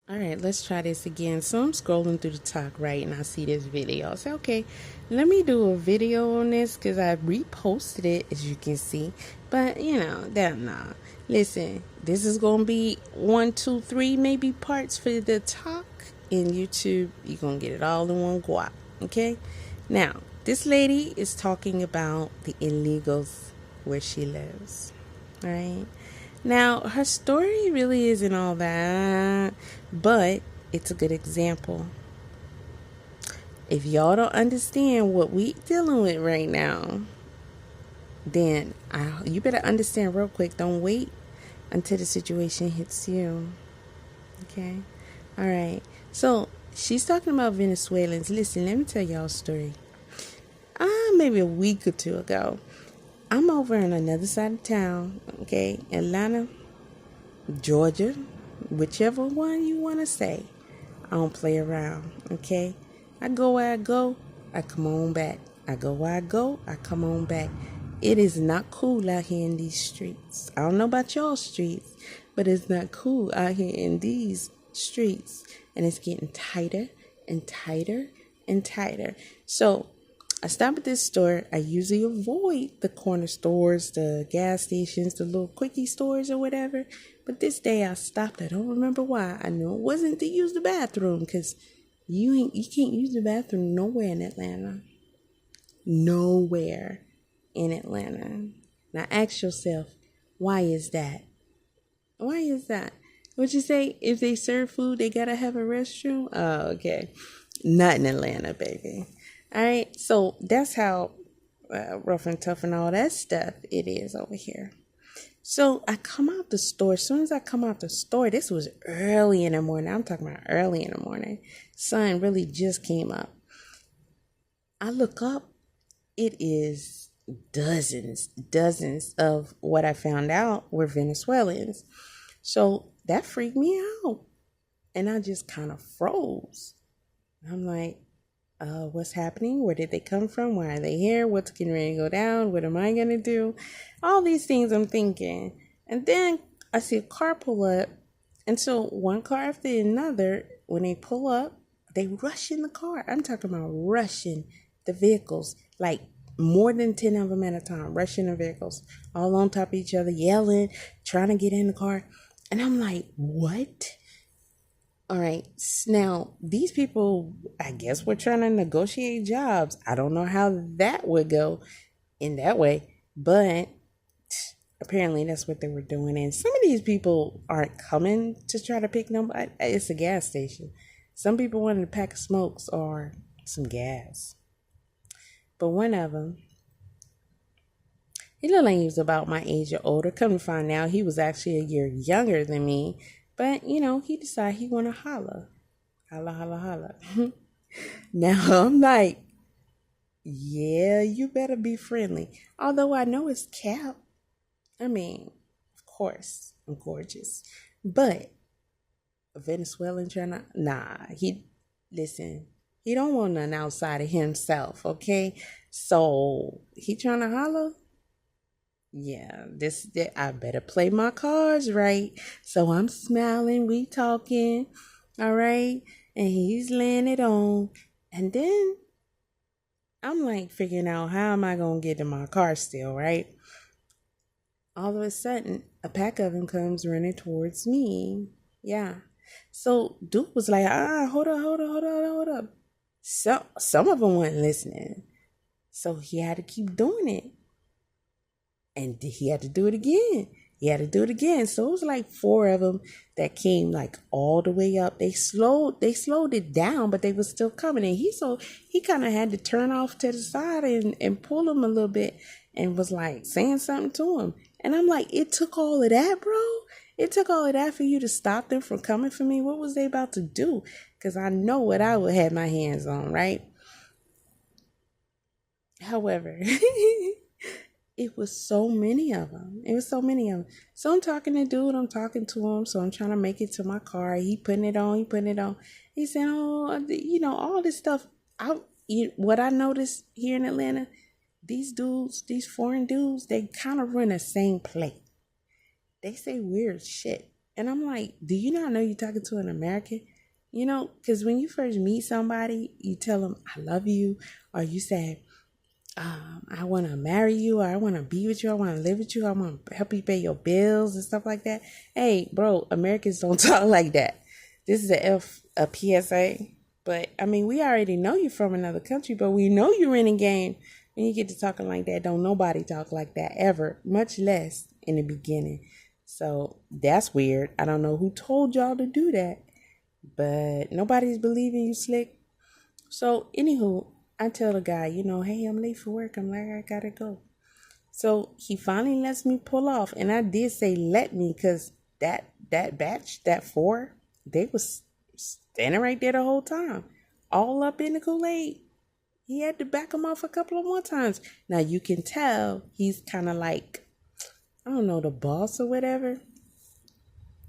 All right, let's try this again. So I'm scrolling through the talk, right, and I see this video. I say, okay, let me do a video on this because I reposted it, as you can see. But nah. Listen, this is gonna be 1, 2, 3, maybe parts for the talk in YouTube. You're gonna get it all in one guap. Okay. Now, this lady is talking about the illegals where she lives. Right. Now, her story really isn't all that, but it's a good example. If y'all don't understand what we dealing with right now, then you better understand real quick. Don't wait until the situation hits you. Okay? All right. So, she's talking about Venezuelans. Listen, let me tell y'all a story. Maybe a week or two ago, I'm over on another side of town, okay? Atlanta, Georgia, whichever one you want to say. I don't play around, okay? I go where I go, I come on back. I go where I go, I come on back. It is not cool out here in these streets. I don't know about y'all streets, but it's not cool out here in these streets. And it's getting tighter and tighter and tighter. So I stop at this store. I usually avoid the corner stores, the gas stations, the little quickie stores or whatever. But this day I stopped. I don't remember why. I know it wasn't to use the bathroom because you can't use the bathroom nowhere in Atlanta. Nowhere in Atlanta. Now ask yourself, why is that? Why is that? What you say? If they serve food, they gotta have a restroom? Oh, okay. Not in Atlanta, baby. All right, so that's how rough and tough and all that stuff it is over here. So I come out the store. As soon as I come out the store, this was early in the morning. I'm talking about early in the morning. Sun really just came up. I look up. It is dozens of what I found out were Venezuelans. So that freaked me out. And I just kind of froze. I'm like, what's happening? Where did they come from? Why are they here? What's getting ready to go down? What am I going to do? All these things I'm thinking. And then I see a car pull up. And so one car after another, when they pull up, they rush in the car. I'm talking about rushing the vehicles, like more than 10 of them at a time, rushing the vehicles, all on top of each other, yelling, trying to get in the car. And I'm like, what? All right, now these people, I guess, were trying to negotiate jobs. I don't know how that would go in that way, but apparently that's what they were doing. And some of these people aren't coming to try to pick them up. It's a gas station. Some people wanted a pack of smokes or some gas. But one of them, he looked like he was about my age or older. Come to find out, he was actually a year younger than me. But, he decided he want to holler. Holla, holla, holla. Now, I'm like, yeah, you better be friendly. Although I know it's cap. I mean, of course, I'm gorgeous. But a Venezuelan trying to, listen, he don't want nothing outside of himself, okay? So, he trying to holler? Yeah, I better play my cards right. So I'm smiling, we talking, all right, and he's laying it on. And then I'm like figuring out how am I gonna get to my car still, right? All of a sudden, a pack of them comes running towards me. Yeah. So Duke was like, hold up. Some of them weren't listening. So he had to keep doing it. And he had to do it again. So it was like 4 of them that came like all the way up. They slowed it down, but they were still coming. And he kind of had to turn off to the side and pull him a little bit and was like saying something to him. And I'm like, it took all of that, bro? It took all of that for you to stop them from coming for me? What was they about to do? Because I know what I would have my hands on, right? However, it was so many of them. So I'm talking to dude. I'm talking to him. So I'm trying to make it to my car. He putting it on. He said, all this stuff. What I noticed here in Atlanta, these foreign dudes, they kind of run the same play. They say weird shit. And I'm like, do you not know you're talking to an American? You know, because when you first meet somebody, you tell them, I love you, or you say, I want to marry you, or I want to be with you, I want to live with you, I want to help you pay your bills and stuff like that. Hey, bro, Americans don't talk like that. This is a PSA. But, I mean, we already know you from another country, but we know you're in a game. When you get to talking like that, don't nobody talk like that ever, much less in the beginning. So that's weird. I don't know who told y'all to do that, but nobody's believing you, Slick. So, anywho, I tell the guy, hey, I'm late for work. I'm like, I gotta go. So he finally lets me pull off. And I did say let me, because that batch, that 4, they was standing right there the whole time, all up in the Kool-Aid. He had to back him off a couple of more times. Now you can tell he's kind of like, I don't know, the boss or whatever.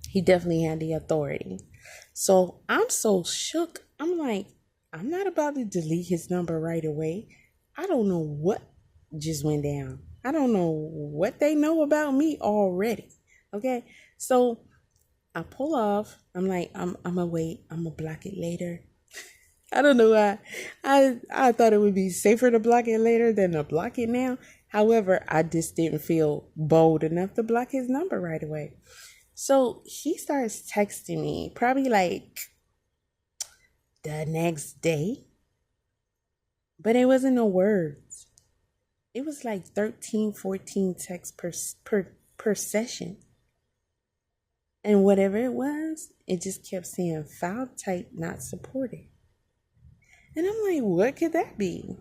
He definitely had the authority. So I'm so shook. I'm like, I'm not about to delete his number right away. I don't know what just went down. I don't know what they know about me already. Okay. So I pull off. I'm like, I'm gonna wait. I'm gonna block it later. I don't know why. I thought it would be safer to block it later than to block it now. However, I just didn't feel bold enough to block his number right away. So he starts texting me probably like the next day, but it wasn't no words. It was like 13, 14 texts per session. And whatever it was, it just kept saying file type not supported. And I'm like, what could that be?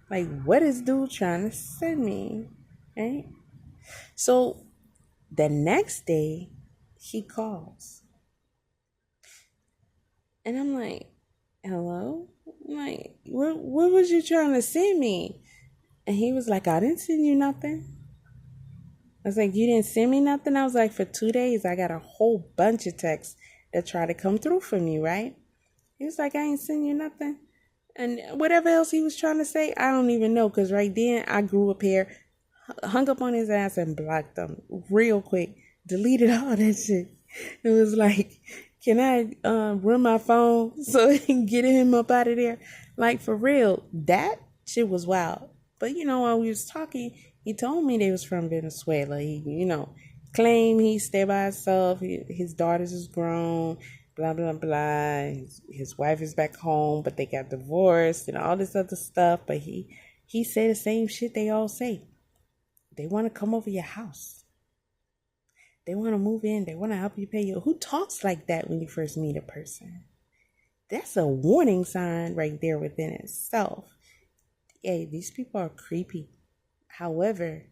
Like, what is dude trying to send me? Right? So the next day, he calls. And I'm like, hello? I'm like, what was you trying to send me? And he was like, I didn't send you nothing. I was like, you didn't send me nothing? I was like, for 2 days, I got a whole bunch of texts that try to come through from you, right? He was like, I ain't send you nothing. And whatever else he was trying to say, I don't even know. Because right then, I grew up here, hung up on his ass and blocked him real quick. Deleted all that shit. It was like, can I run my phone so I can get him up out of there? Like, for real, that shit was wild. But, while we was talking, he told me they was from Venezuela. He, claimed he stayed by himself. His daughters is grown, blah, blah, blah. His wife is back home, but they got divorced and all this other stuff. But he said the same shit they all say. They want to come over your house. They want to move in. They want to help you pay your... Who talks like that when you first meet a person? That's a warning sign right there within itself. Hey, these people are creepy. However,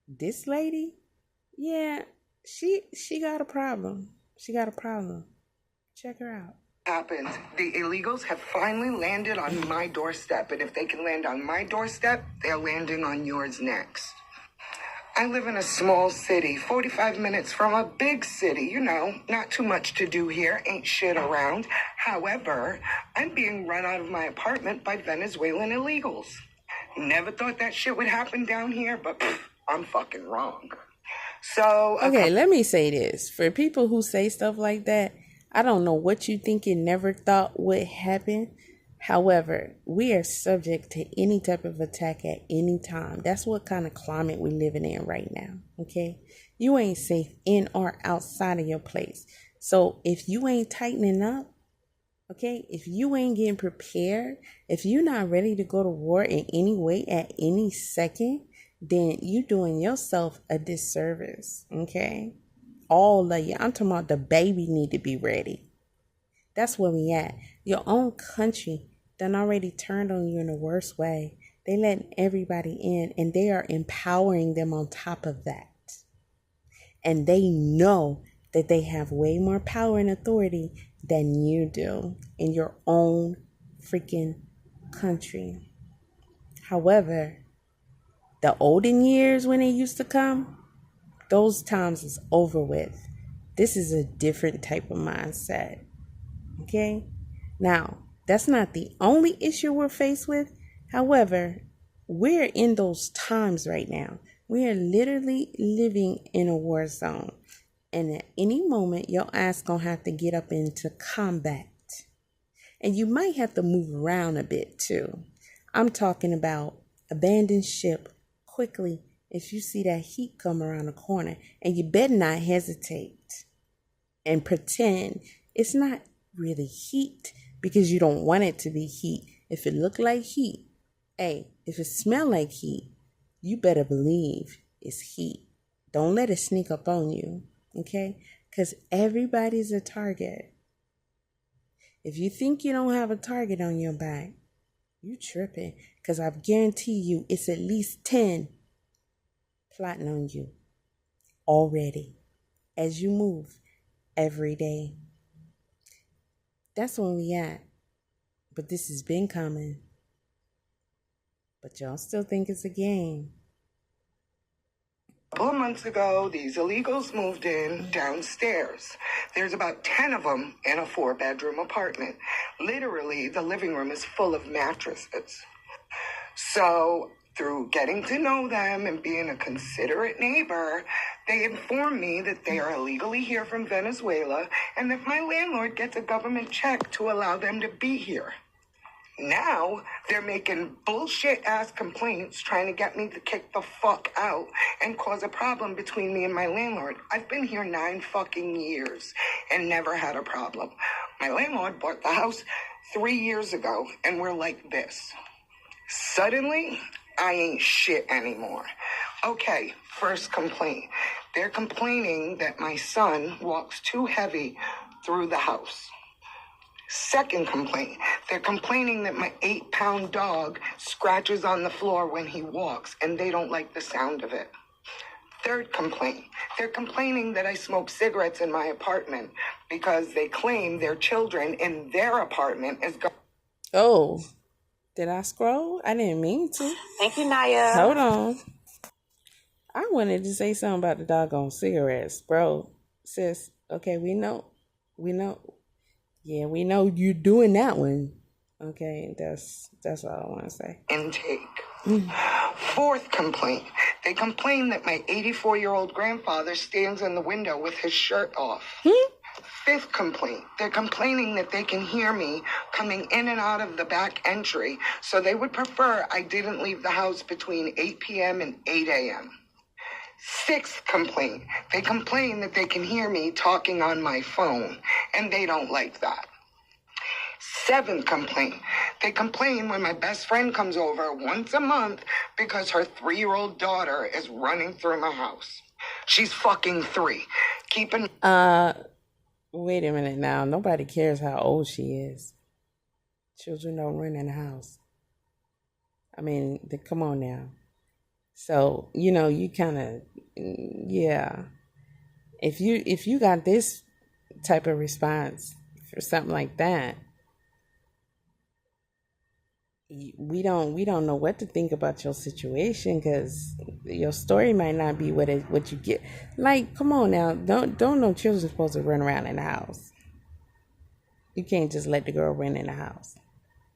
this lady, yeah, she got a problem. She got a problem. Check her out. Happened. The illegals have finally landed on my doorstep, and if they can land on my doorstep, they're landing on yours next. I live in a small city, 45 minutes from a big city. Not too much to do here, ain't shit around. However, I'm being run out of my apartment by Venezuelan illegals. Never thought that shit would happen down here, but I'm fucking wrong. So... Okay, let me say this. For people who say stuff like that, I don't know what you think you never thought would happen. However, we are subject to any type of attack at any time. That's what kind of climate we're living in right now, okay? You ain't safe in or outside of your place. So if you ain't tightening up, okay, if you ain't getting prepared, if you're not ready to go to war in any way at any second, then you doing yourself a disservice, okay? All of you. I'm talking about the baby need to be ready. That's where we at. Your own country done already turned on you in the worst way. They letting everybody in, and they are empowering them on top of that. And they know that they have way more power and authority than you do in your own freaking country. However, the olden years when it used to come, those times is over with. This is a different type of mindset. Okay? Now, that's not the only issue we're faced with. However, we're in those times right now. We are literally living in a war zone. And at any moment, your ass gonna have to get up into combat. And you might have to move around a bit too. I'm talking about abandon ship quickly if you see that heat come around the corner. And you better not hesitate and pretend it's not really heat because you don't want it to be heat. If it look like heat, hey, if it smell like heat, you better believe it's heat. Don't let it sneak up on you, okay? Because everybody's a target. If you think you don't have a target on your back, you tripping. Because I guarantee you it's at least 10 plotting on you already as you move every day. That's where we at. But this has been coming. But y'all still think it's a game. A couple of months ago, these illegals moved in downstairs. There's about 10 of them in a 4-bedroom apartment. Literally, the living room is full of mattresses. So, through getting to know them and being a considerate neighbor, they informed me that they are illegally here from Venezuela and that my landlord gets a government check to allow them to be here. Now, they're making bullshit-ass complaints trying to get me to kick the fuck out and cause a problem between me and my landlord. I've been here 9 fucking years and never had a problem. My landlord bought the house 3 years ago, and we're like this. Suddenly, I ain't shit anymore. Okay, first complaint. They're complaining that my son walks too heavy through the house. Second complaint, they're complaining that my 8-pound dog scratches on the floor when he walks, and they don't like the sound of it. Third complaint, they're complaining that I smoke cigarettes in my apartment because they claim their children in their apartment is going. Oh, did I scroll? I didn't mean to. Thank you, Naya. Hold on. I wanted to say something about the doggone cigarettes, bro. Sis, okay, we know. Yeah, we know you're doing that one. Okay, that's all I want to say. Intake. Fourth complaint. They complain that my 84-year-old grandfather stands in the window with his shirt off. Fifth complaint. They're complaining that they can hear me coming in and out of the back entry, so they would prefer I didn't leave the house between 8 p.m. and 8 a.m. Sixth complaint. They complain that they can hear me talking on my phone, and they don't like that. Seventh complaint. They complain when my best friend comes over once a month because her 3-year-old daughter is running through my house. She's fucking 3. Wait a minute now. Nobody cares how old she is. Children don't run in the house. I mean, come on now. So, you kind of, yeah. If you got this type of response for something like that, we don't know what to think about your situation because your story might not be what you get. Like, come on now, don't no children supposed to run around in the house. You can't just let the girl run in the house.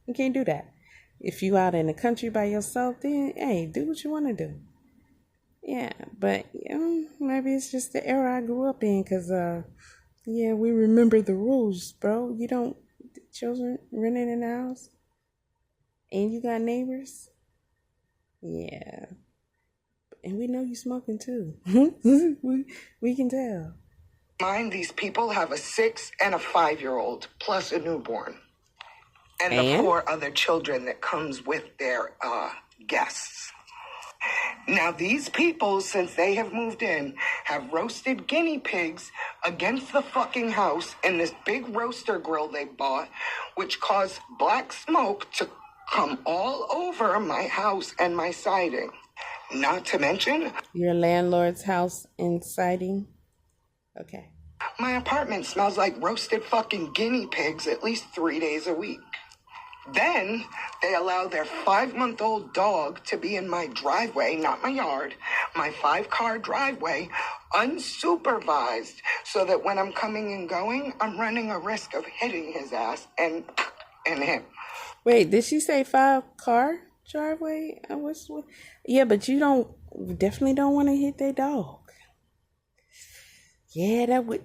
You can't do that. If you out in the country by yourself, then hey, do what you want to do. Yeah, but maybe it's just the era I grew up in, cause we remember the rules, bro. You don't children running in the house, and you got neighbors. Yeah, and we know you smoking too. we can tell. Mind these people have a 6 and a 5-year-old plus a newborn. And the 4 other children that comes with their guests. Now, these people, since they have moved in, have roasted guinea pigs against the fucking house in this big roaster grill they bought, which caused black smoke to come all over my house and my siding. Not to mention... Your landlord's house and siding? Okay. My apartment smells like roasted fucking guinea pigs at least 3 days a week. Then they allow their 5-month-old dog to be in my driveway, not my yard, my 5-car driveway, unsupervised, so that when I'm coming and going, I'm running a risk of hitting his ass and him. Wait, did she say 5-car driveway? Yeah, but you definitely don't want to hit that dog. Yeah, that would.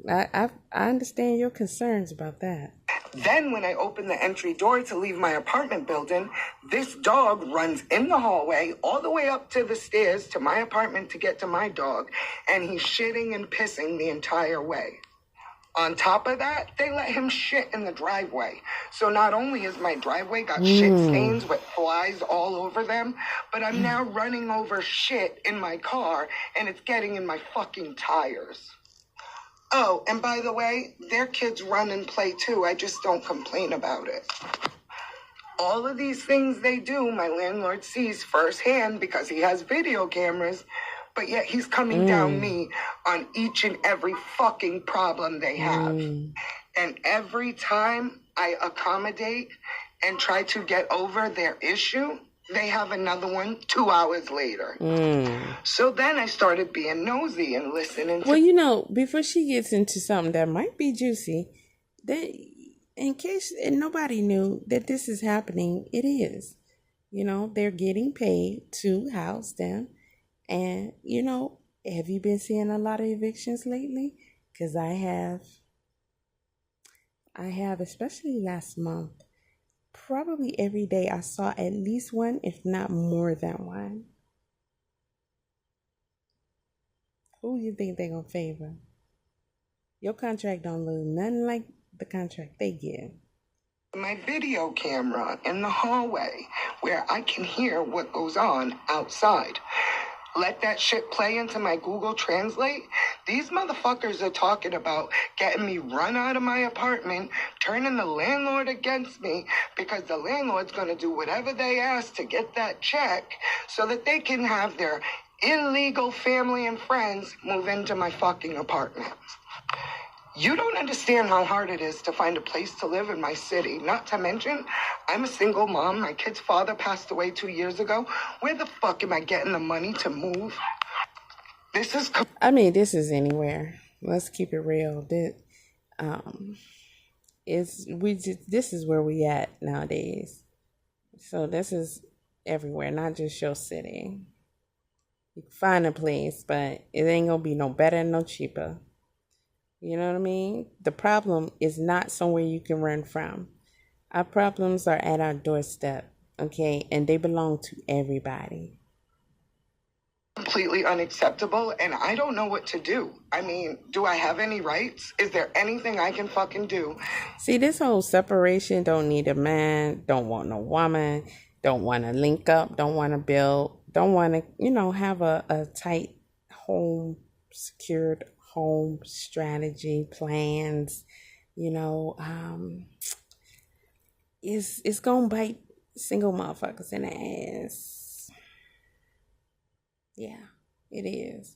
I understand your concerns about that. Then when I open the entry door to leave my apartment building, this dog runs in the hallway all the way up to the stairs to my apartment to get to my dog, and he's shitting and pissing the entire way. On top of that, they let him shit in the driveway. So not only has my driveway got shit stains with flies all over them, but I'm now running over shit in my car, and it's getting in my fucking tires. Oh, and by the way, their kids run and play too. I just don't complain about it. All of these things they do, my landlord sees firsthand because he has video cameras, but yet he's coming down me on each and every fucking problem they have. And every time I accommodate and try to get over their issue, they have another one 2 hours later. So then I started being nosy and listening to... Well, you know, before she gets into something that might be juicy, in case nobody knew that this is happening, it is. You know, they're getting paid to house them. And, you know, have you been seeing a lot of evictions lately? Because I have, especially last month. Probably every day I saw at least one, if not more than one. Who you think they're going to favor? Your contract don't look nothing like the contract they give. My video camera in the hallway where I can hear what goes on outside. Let that shit play into my Google Translate. These motherfuckers are talking about getting me run out of my apartment, turning the landlord against me because the landlord's going to do whatever they ask to get that check so that they can have their illegal family and friends move into my fucking apartment. You don't understand how hard it is to find a place to live in my city. Not to mention, I'm a single mom. My kid's father passed away 2 years ago. Where the fuck am I getting the money to move? This is... This is anywhere. Let's keep it real. This is where we at nowadays. So this is everywhere, not just your city. You can find a place, but it ain't gonna be no better and no cheaper. You know what I mean? The problem is not somewhere you can run from. Our problems are at our doorstep, okay? And they belong to everybody. Completely unacceptable, and I don't know what to do. I mean, do I have any rights? Is there anything I can fucking do? See, this whole separation, don't need a man, don't want no woman, don't want to link up, don't want to build, don't want to, have a tight home, secured home strategy, plans, it's gonna bite single motherfuckers in the ass. Yeah, it is.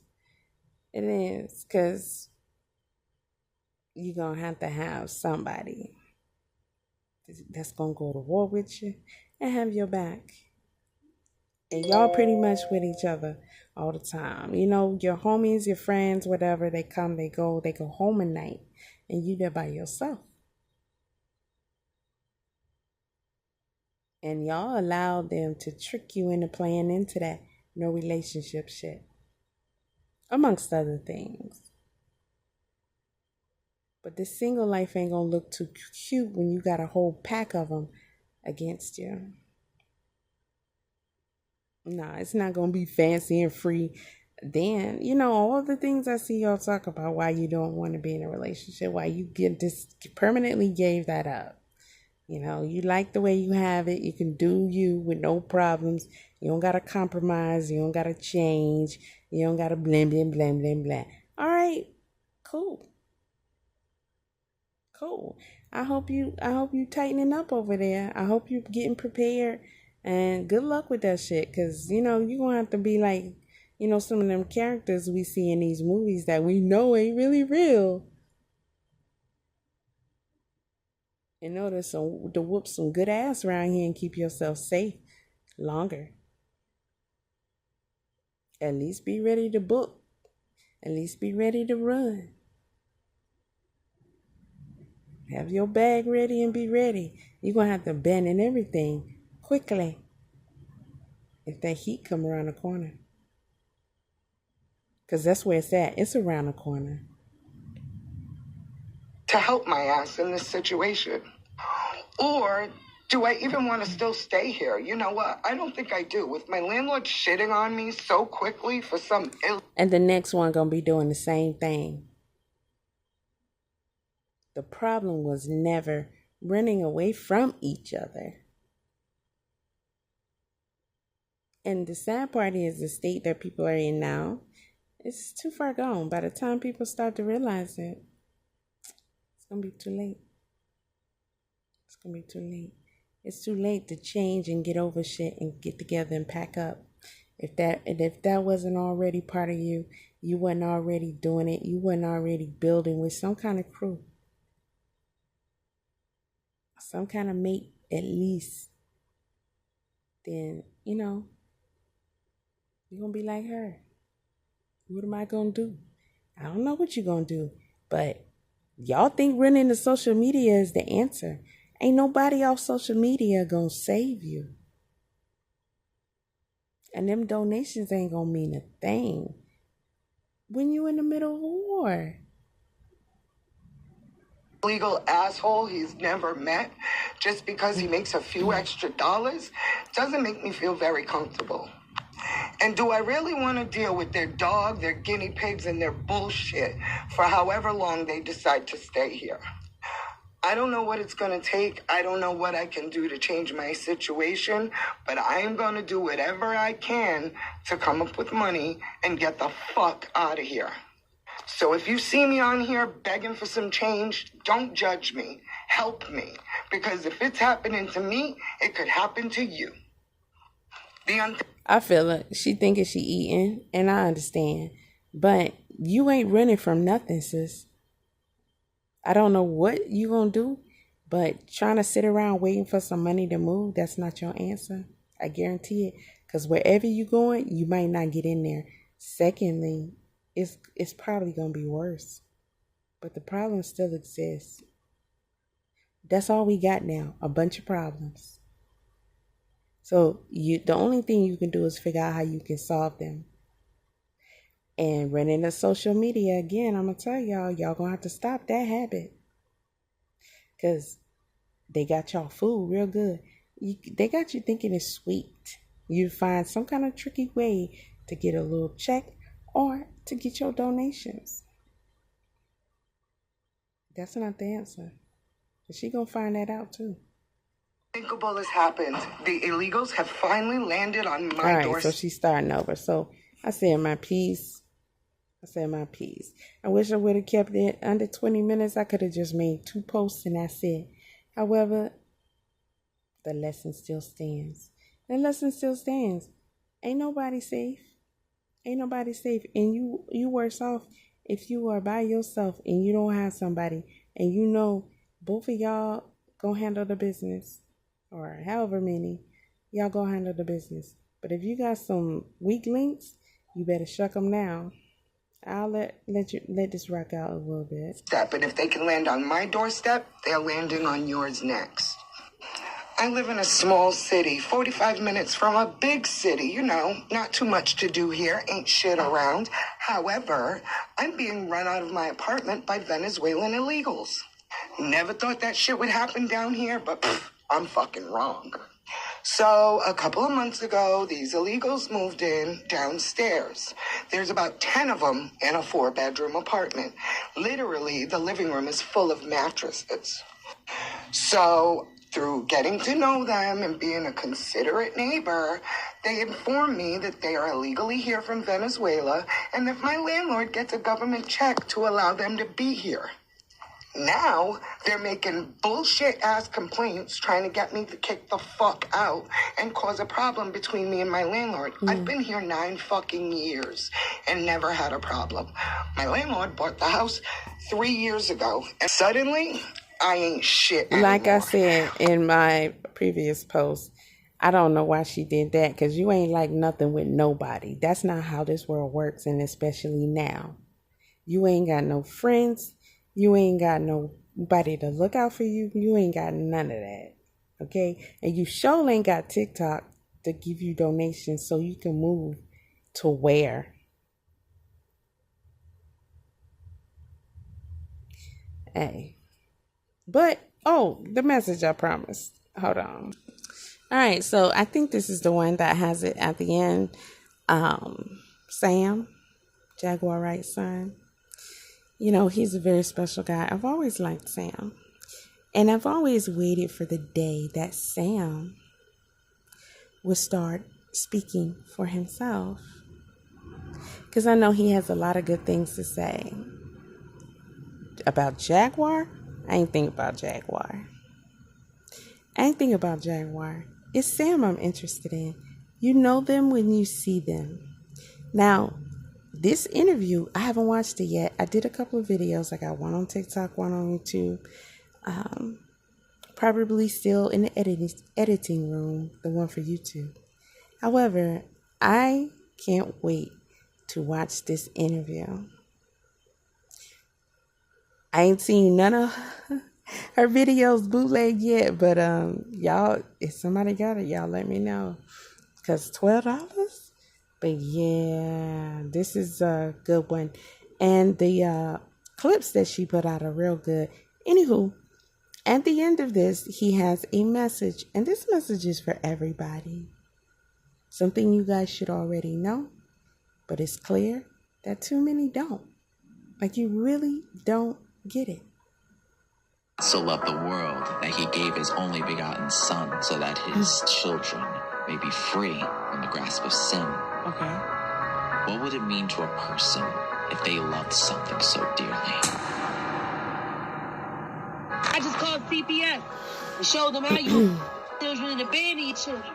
It is, because you're gonna have to have somebody that's gonna go to war with you and have your back. And y'all pretty much with each other all the time. Your homies, your friends, whatever, they come, they go home at night. And you there by yourself. And y'all allowed them to trick you into playing into that no relationship shit. Amongst other things. But this single life ain't gonna look too cute when you got a whole pack of them against you. Nah, it's not going to be fancy and free. Then, all the things I see y'all talk about, why you don't want to be in a relationship, why you permanently gave that up. You like the way you have it. You can do you with no problems. You don't got to compromise. You don't got to change. You don't got to blah, blah, blah, blah, blah. All right, cool. I hope you tightening up over there. I hope you getting prepared. And good luck with that shit, because, you're going to have to be like, some of them characters we see in these movies that we know ain't really real. In order to whoop some good ass around here and keep yourself safe longer. At least be ready to book. At least be ready to run. Have your bag ready and be ready. You're going to have to bend and everything quickly if that heat come around the corner. Because that's where it's at. It's around the corner. To help my ass in this situation? Or do I even want to still stay here? You know what? I don't think I do. With my landlord shitting on me so quickly for some And the next one gonna be doing the same thing. The problem was never running away from each other. And the sad part is the state that people are in now, it's too far gone. By the time people start to realize it, it's going to be too late. It's going to be too late. It's too late to change and get over shit and get together and pack up. If that wasn't already part of you, you wasn't already doing it, you wasn't already building with some kind of crew, some kind of mate at least, then, you're going to be like her. What am I going to do? I don't know what you're going to do, but y'all think running to social media is the answer. Ain't nobody off social media going to save you. And them donations ain't going to mean a thing when you in the middle of a war. Legal asshole he's never met just because he makes a few extra dollars doesn't make me feel very comfortable. And do I really want to deal with their dog, their guinea pigs, and their bullshit for however long they decide to stay here? I don't know what it's going to take. I don't know what I can do to change my situation, but I am going to do whatever I can to come up with money and get the fuck out of here. So if you see me on here begging for some change, don't judge me. Help me. Because if it's happening to me, it could happen to you. I feel it. She thinking she eating, and I understand. But you ain't running from nothing, sis. I don't know what you gonna do, but trying to sit around waiting for some money to move, that's not your answer. I guarantee it. Because wherever you going, you might not get in there. Secondly, it's probably gonna be worse. But the problem still exists. That's all we got now, a bunch of problems. So the only thing you can do is figure out how you can solve them. And running the social media, again, I'm going to tell y'all going to have to stop that habit. Because they got y'all food real good. They got you thinking it's sweet. You find some kind of tricky way to get a little check or to get your donations. That's not the answer. She going to find that out too. Unthinkable has happened. The illegals have finally landed on my doorstep. doorstep. So she's starting over. So I said my piece. I wish I would have kept it under 20 minutes. I could have just made 2 posts and that's it. However, the lesson still stands. Ain't nobody safe. And you worse off if you are by yourself and you don't have somebody and both of y'all gonna handle the business. Or however many, y'all gonna handle the business. But if you got some weak links, you better shuck them down. I'll let this rock out a little bit. But if they can land on my doorstep, they're landing on yours next. I live in a small city, 45 minutes from a big city. Not too much to do here, ain't shit around. However, I'm being run out of my apartment by Venezuelan illegals. Never thought that shit would happen down here, but I'm fucking wrong. So a couple of months ago, these illegals moved in downstairs. There's about 10 of them in a 4-bedroom apartment. Literally, the living room is full of mattresses. So through getting to know them and being a considerate neighbor, they informed me that they are illegally here from Venezuela and that my landlord gets a government check to allow them to be here. Now, they're making bullshit-ass complaints trying to get me to kick the fuck out and cause a problem between me and my landlord. I've been here 9 fucking years and never had a problem. My landlord bought the house 3 years ago, and suddenly, I ain't shit anymore. Like I said in my previous post, I don't know why she did that, because you ain't like nothing with nobody. That's not how this world works, and especially now. You ain't got no friends. You ain't got nobody to look out for you. You ain't got none of that. Okay? And you sure ain't got TikTok to give you donations so you can move to where? Hey. But, oh, the message I promised. Hold on. All right, so I think this is the one that has it at the end. Sam, Jaguar Wright's son. You know, he's a very special guy. I've always liked Sam. And I've always waited for the day that Sam would start speaking for himself. Because I know he has a lot of good things to say. About Jaguar? I ain't think about Jaguar. It's Sam I'm interested in. You know them when you see them. Now, this interview, I haven't watched it yet. I did a couple of videos. I got one on TikTok, one on YouTube. Probably still in the editing room, the one for YouTube. However, I can't wait to watch this interview. I ain't seen none of her videos bootleg yet, but y'all, if somebody got it, y'all let me know. Because $12? But yeah, this is a good one. And the clips that she put out are real good. Anywho, at the end of this, he has a message. And this message is for everybody. Something you guys should already know. But it's clear that too many don't. Like, you really don't get it. So loved the world that he gave his only begotten son, so that his children may be free from the grasp of sin. Okay. What would it mean to a person if they loved something so dearly? I just called CPS and showed them how you children and abandon your children.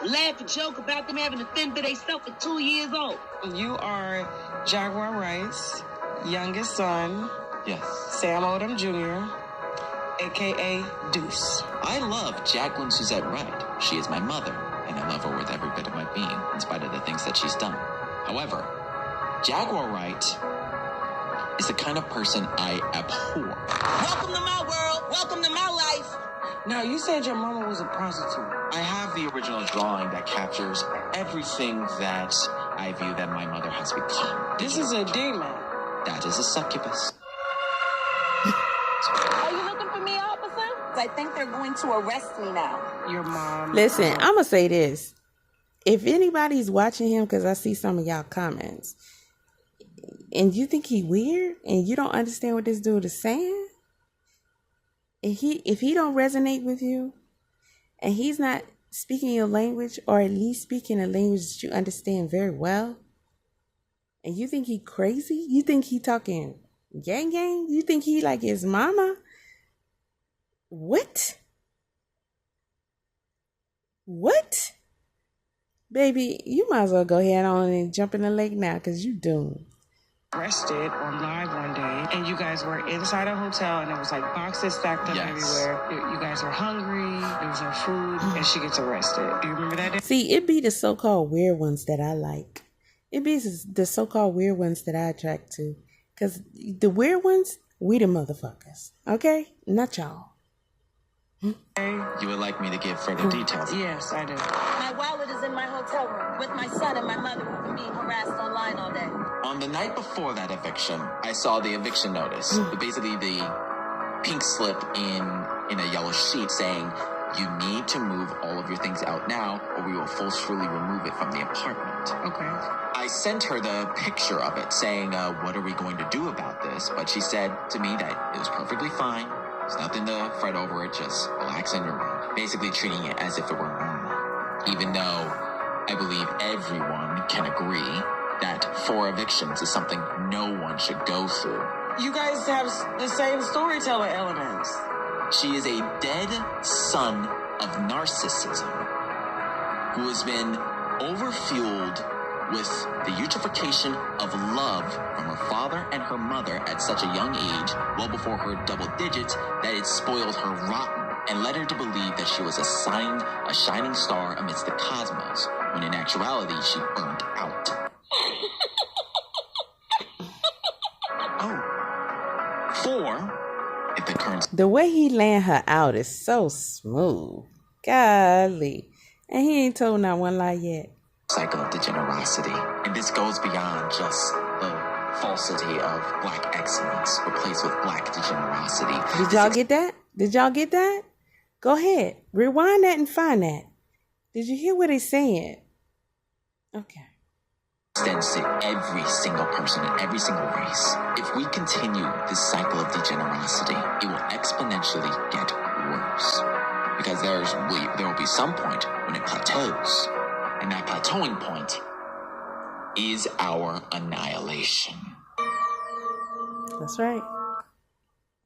Laugh and joke about them having to fend for themselves at 2 years old. You are Jaguar Wright's youngest son, Yes. Sam Odom Jr., a.k.a. Deuce. I love Jacqueline Suzette Wright. She is my mother, and I love her with every bit of my being, in spite of the things that she's done. However, Jaguar Wright is the kind of person I abhor. Welcome to my world. Welcome to my life. Now, you said your mama was a prostitute. I have the original drawing that captures everything that I view that my mother has become. This is a demon. That is a succubus. Are you looking for me, officer? I think they're going to arrest me now. Your mom. Listen, I'm going to say this. If anybody's watching him, because I see some of y'all comments, and you think he weird, and you don't understand what this dude is saying, if he don't resonate with you, and he's not speaking your language, or at least speaking a language that you understand very well, and you think he crazy, you think he talking gang, you think he like his mama, what? Baby, you might as well go ahead on and jump in the lake now, because you doomed. Arrested on live one day, and you guys were inside a hotel, and it was like boxes stacked up everywhere. You guys were hungry, there was no food, and she gets arrested. Do you remember that day? See, it be the so-called weird ones that I like. It be the so-called weird ones that I attract to. Because the weird ones, we the motherfuckers. Okay? Not y'all. You would like me to give further details? Yes, I do. My wallet is in my hotel room with my son and my mother who've been being harassed online all day. On the night before that eviction, I saw the eviction notice. Basically, the pink slip in a yellow sheet saying, "You need to move all of your things out now, or we will forcefully remove it from the apartment." Okay. I sent her the picture of it, saying, "What are we going to do about this?" But she said to me that it was perfectly fine. There's nothing to fret over it. Just relax in your room. Basically treating it as if it were normal. Even though I believe everyone can agree that 4 evictions is something no one should go through. You guys have the same storyteller elements. She is a dead son of narcissism who has been overfueled with the eutrophication of love from her father and her mother at such a young age, well before her double digits, that it spoiled her rotten and led her to believe that she was a shining star amidst the cosmos, when in actuality she burned out. Oh. 4, if the current... The way he laying her out is so smooth. Golly. And he ain't told not one lie yet. cycle of degenerosity. And this goes beyond just the falsity of black excellence replaced with black degenerosity. Did y'all get that? Did y'all get that? Go ahead. Rewind that and find that. Did you hear what he's saying? Okay. Extends to every single person in every single race. If we continue this cycle of degenerosity, it will exponentially get worse. Because there will be some point when it plateaus. And that plateauing point is our annihilation. That's right.